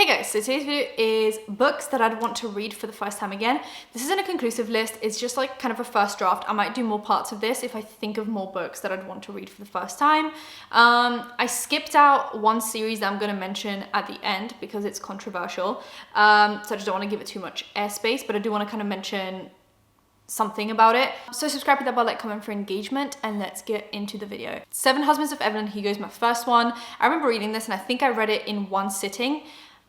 guys, so today's video is books that I'd want to read for the first time again. This isn't a conclusive list, it's just like kind of a first draft. I might do more parts of this if I think of more books that I'd want to read for the first time. I skipped out one series that I'm going to mention at the end because it's controversial. So I just don't want to give it too much airspace, but I do want to kind of mention something about it. So subscribe, hit that bell, like, comment for engagement, and let's get into the video. Seven Husbands of Evelyn Hugo is my first one. I remember reading this and I think I read it in one sitting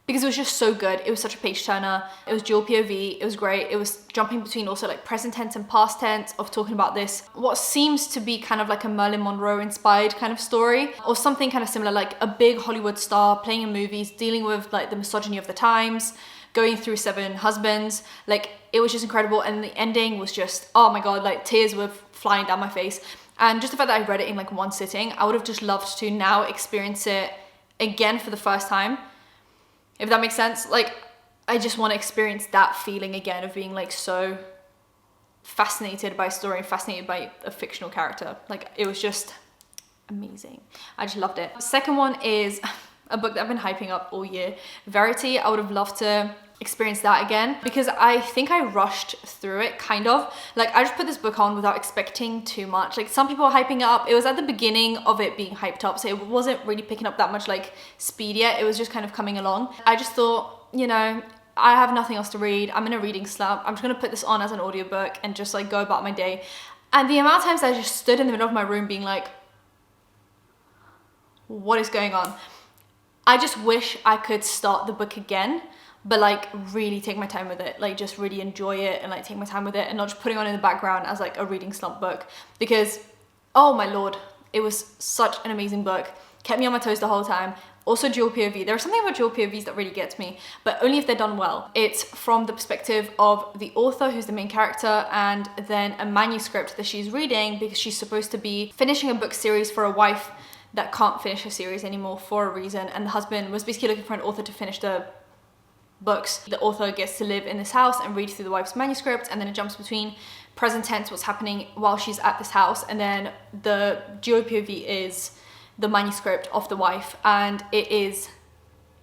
because it was just so good. It was such a page turner. It was dual POV. It was great. It was jumping between also like present tense and past tense of talking about this, what seems to be kind of like a Marilyn Monroe inspired kind of story, or something kind of similar, like a big Hollywood star playing in movies, dealing with like the misogyny of the times, going through seven husbands. Like, it was just incredible. And the ending was just, oh my God, like tears were flying down my face. And just the fact that I read it in like one sitting, I would have just loved to now experience it again for the first time, if that makes sense. Like, I just want to experience that feeling again of being like so fascinated by a story and fascinated by a fictional character. Like, it was just amazing. I just loved it. The second one is a book that I've been hyping up all year, Verity. I would have loved to experience that again because I think I rushed through it, kind of. Like, I just put this book on without expecting too much. Like, some people are hyping it up. It was at the beginning of it being hyped up, so it wasn't really picking up that much like speed yet. It was just kind of coming along. I just thought, you know, I have nothing else to read. I'm in a reading slump. I'm just gonna put this on as an audiobook and just like go about my day. And the amount of times I just stood in the middle of my room being like, what is going on? I just wish I could start the book again, but like really take my time with it, like just really enjoy it and like take my time with it and not just putting on in the background as like a reading slump book, because oh my Lord, it was such an amazing book. Kept me on my toes the whole time. Also dual POV. There is something about dual POVs that really gets me, but only if they're done well. It's from the perspective of the author, who's the main character, and then a manuscript that she's reading because she's supposed to be finishing a book series for a wife that can't finish her series anymore for a reason, and the husband was basically looking for an author to finish the books. The author gets to live in this house and read through the wife's manuscript, and then it jumps between present tense, what's happening while she's at this house, and then the dual POV is the manuscript of the wife, and it is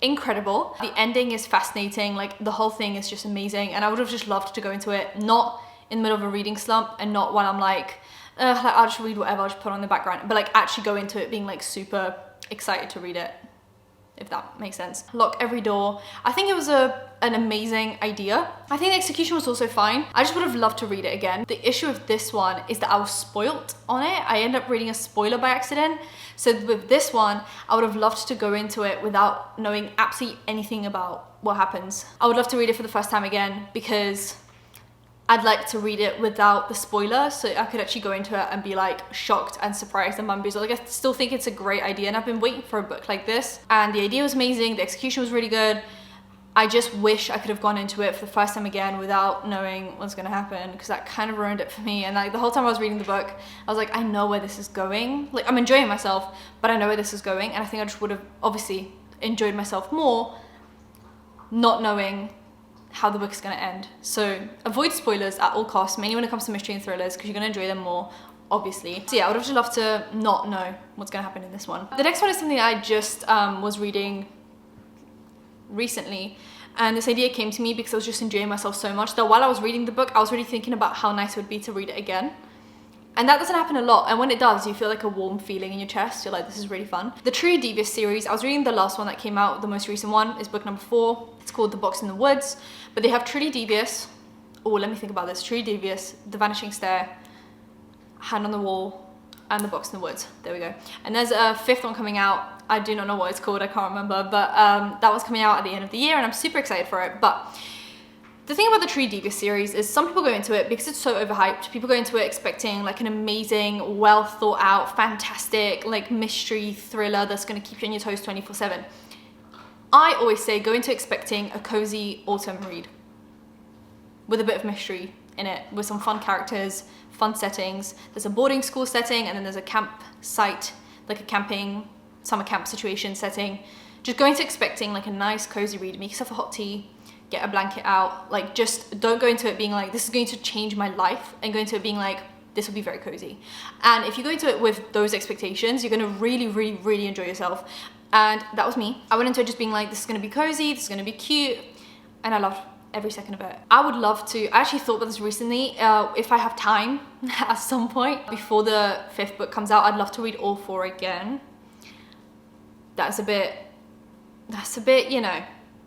incredible. The ending is fascinating. Like, the whole thing is just amazing, and I would have just loved to go into it not in the middle of a reading slump and not while I'm like I'll just read whatever, I'll just put on the background, but like actually go into it being like super excited to read it, if that makes sense. Lock Every Door. I think it was an amazing idea. I think the execution was also fine. I just would have loved to read it again. The issue with this one is that I was spoilt on it. I ended up reading a spoiler by accident. So with this one, I would have loved to go into it without knowing absolutely anything about what happens. I would love to read it for the first time again because I'd like to read it without the spoiler, so I could actually go into it and be like shocked and surprised and bamboozled. Like, I still think it's a great idea, and I've been waiting for a book like this, and the idea was amazing, the execution was really good. I just wish I could have gone into it for the first time again without knowing what's gonna happen, because that kind of ruined it for me. And like, the whole time I was reading the book, I was like, I know where this is going. Like, I'm enjoying myself, but I know where this is going, and I think I just would have obviously enjoyed myself more not knowing how the book is going to end. So avoid spoilers at all costs, mainly when it comes to mystery and thrillers, because you're going to enjoy them more, obviously. So yeah, I would have just loved to not know what's going to happen in this one. The next one is something I just was reading recently, and this idea came to me because I was just enjoying myself so much that while I was reading the book, I was really thinking about how nice it would be to read it again. And that doesn't happen a lot, and when it does, you feel like a warm feeling in your chest. You're like, this is really fun. The Truly Devious series, I was reading the last one that came out, the most recent one, is book number 4. It's called The Box in the Woods, but they have Truly Devious. Oh, let me think about this. Truly Devious, The Vanishing Stair, Hand on the Wall, and The Box in the Woods. There we go. And there's a 5th one coming out. I do not know what it's called, I can't remember, but that one's coming out at the end of the year, and I'm super excited for it. But the thing about the Truly Devious series is some people go into it because it's so overhyped. People go into it expecting like an amazing, well thought out, fantastic, like mystery thriller that's gonna keep you on your toes 24/7. I always say go into expecting a cozy autumn read with a bit of mystery in it, with some fun characters, fun settings. There's a boarding school setting, and then there's a campsite, like a camping, summer camp situation setting. Just go into expecting like a nice cozy read, make yourself a hot tea, get a blanket out. Like, just don't go into it being like, this is going to change my life, and go into it being like, this will be very cozy. And if you go into it with those expectations, you're gonna really, really, really enjoy yourself. And that was me. I went into it just being like, this is gonna be cozy, this is gonna be cute, and I loved every second of it. I would love to, I actually thought about this recently, if I have time at some point before the 5th book comes out, I'd love to read all 4 again. That's a bit, you know,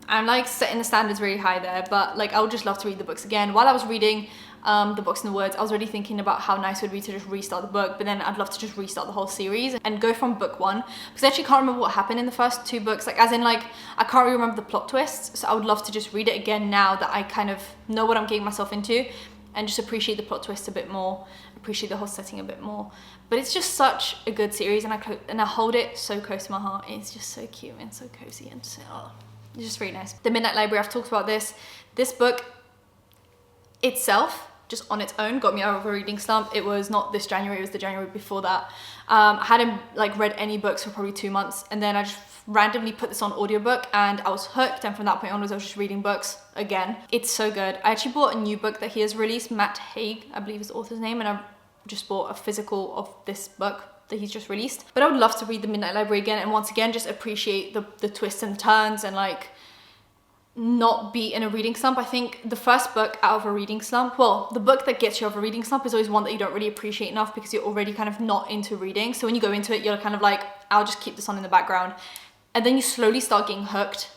I'm like setting the standards really high there, but like I would just love to read the books again. While I was reading The Books and the Woods, I was already thinking about how nice it would be to just restart the book, but then I'd love to just restart the whole series and go from book 1, because I actually can't remember what happened in the first 2 books, like as in like I can't really remember the plot twists, so I would love to just read it again now that I kind of know what I'm getting myself into, and just appreciate the plot twist a bit more, appreciate the whole setting a bit more. But it's just such a good series, and I hold it so close to my heart. It's just so cute and so cozy, and so, it's just really nice. The Midnight Library, I've talked about this. This book itself, just on its own, got me out of a reading slump. It was not this January, it was the January before that. I hadn't like read any books for probably 2 months, and then I just randomly put this on audiobook and I was hooked, and from that point onwards I was just reading books again. It's so good. I actually bought a new book that he has released, Matt Haig, I believe is the author's name, and I just bought a physical of this book that he's just released. But I would love to read The Midnight Library again, and once again just appreciate the twists and turns, and like not be in a reading slump. I think the first book out of a reading slump, well, the book that gets you out of a reading slump is always one that you don't really appreciate enough because you're already kind of not into reading. So when you go into it, you're kind of like, I'll just keep this on in the background. And then you slowly start getting hooked,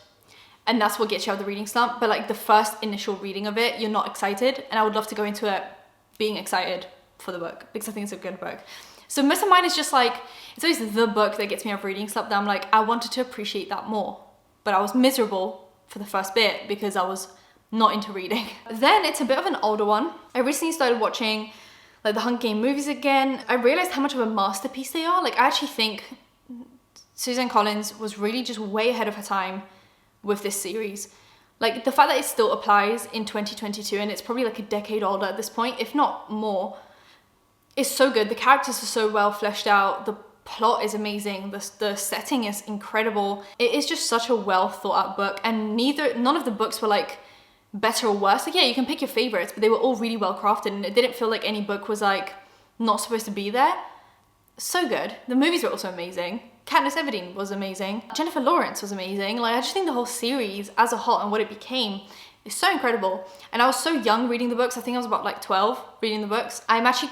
and that's what gets you out of the reading slump. But like the first initial reading of it, you're not excited, and I would love to go into it being excited for the book because I think it's a good book. So most of mine is just like, it's always the book that gets me out of reading slump that I'm like, I wanted to appreciate that more, but I was miserable for the first bit because I was not into reading. Then it's a bit of an older one. I recently started watching like the Hunger Games movies again. I realized how much of a masterpiece they are. Like I actually think Suzanne Collins was really just way ahead of her time with this series. Like the fact that it still applies in 2022 and it's probably like a decade older at this point, if not more, is so good. The characters are so well fleshed out. The plot is amazing. The setting is incredible. It is just such a well thought out book, and none of the books were like better or worse. Like yeah, you can pick your favorites, but they were all really well crafted, and it didn't feel like any book was like not supposed to be there. So good. The movies were also amazing. Katniss Everdeen was amazing. Jennifer Lawrence was amazing. Like I just think the whole series as a whole and what it became is so incredible. And I was so young reading the books. I think I was about like 12 reading the books. I'm actually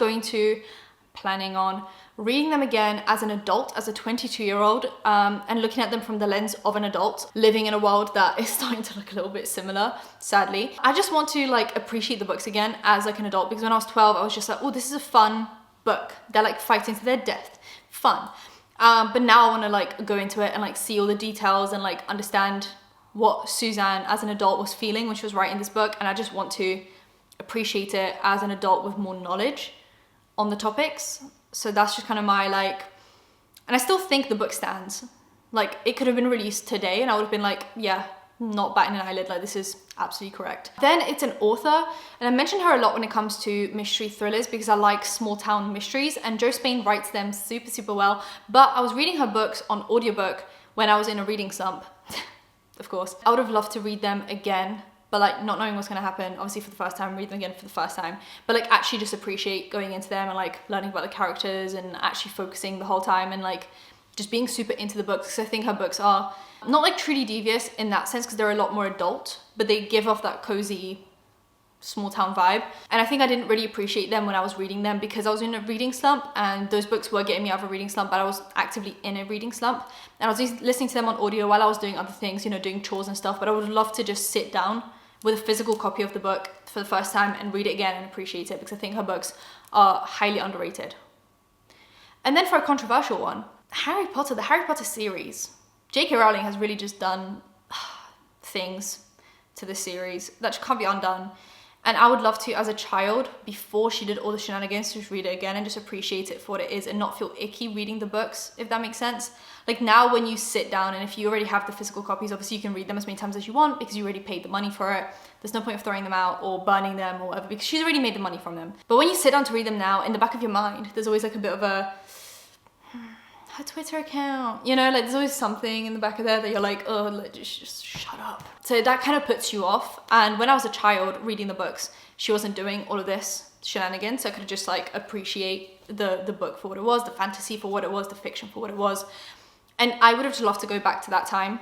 planning on reading them again as an adult, as a 22-year-old, and looking at them from the lens of an adult, living in a world that is starting to look a little bit similar, sadly. I just want to like appreciate the books again as like an adult, because when I was 12, I was just like, oh, this is a fun book. They're like fighting to their death. Fun. But now I want to like go into it and like see all the details and like understand what Suzanne as an adult was feeling when she was writing this book, and I just want to appreciate it as an adult with more knowledge on the topics. So that's just kind of my like, and I still think the book stands. Like it could have been released today and I would have been like, yeah, not batting an eyelid, like this is absolutely correct. Then it's an author, and I mentioned her a lot when it comes to mystery thrillers because I like small town mysteries, and Jo Spain writes them super, super well. But I was reading her books on audiobook when I was in a reading slump, of course. I would have loved to read them again, but like not knowing what's going to happen, obviously for the first time, read them again for the first time, but like actually just appreciate going into them and like learning about the characters and actually focusing the whole time and like just being super into the books, because I think her books are not like truly devious in that sense because they're a lot more adult, but they give off that cozy small town vibe. And I think I didn't really appreciate them when I was reading them because I was in a reading slump, and those books were getting me out of a reading slump, but I was actively in a reading slump, and I was listening to them on audio while I was doing other things, you know, doing chores and stuff. But I would love to just sit down with a physical copy of the book for the first time and read it again and appreciate it, because I think her books are highly underrated. And then for a controversial one, Harry Potter, the Harry Potter series. J.K. Rowling has really just done things to the series that can't be undone. And I would love to, as a child, before she did all the shenanigans, to just read it again and just appreciate it for what it is and not feel icky reading the books, if that makes sense. Like now when you sit down, and if you already have the physical copies, obviously you can read them as many times as you want because you already paid the money for it. There's no point of throwing them out or burning them or whatever because she's already made the money from them. But when you sit down to read them now, in the back of your mind, there's always like a bit of a, her Twitter account, you know, like there's always something in the back of there that you're like, oh, like, just shut up. So that kind of puts you off. And when I was a child reading the books, she wasn't doing all of this shenanigans, so I could just like appreciate the book for what it was, the fantasy for what it was, the fiction for what it was. And I would have just loved to go back to that time.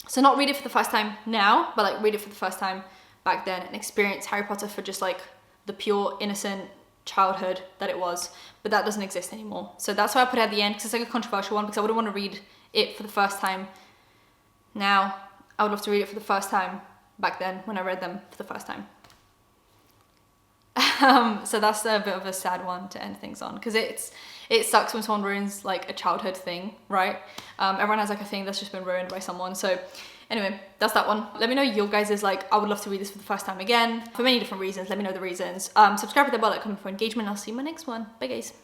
So not read it for the first time now, but like read it for the first time back then and experience Harry Potter for just like the pure innocent childhood that it was. But that doesn't exist anymore. So that's why I put it at the end, because it's like a controversial one, because I wouldn't want to read it for the first time now. I would love to read it for the first time back then when I read them for the first time. So that's a bit of a sad one to end things on, because it sucks when someone ruins like a childhood thing, right? Everyone has like a thing that's just been ruined by someone. So anyway, that's that one. Let me know your guys' is like, I would love to read this for the first time again for many different reasons. Let me know the reasons. Subscribe with the bell, comment for engagement. I'll see you in my next one. Bye guys.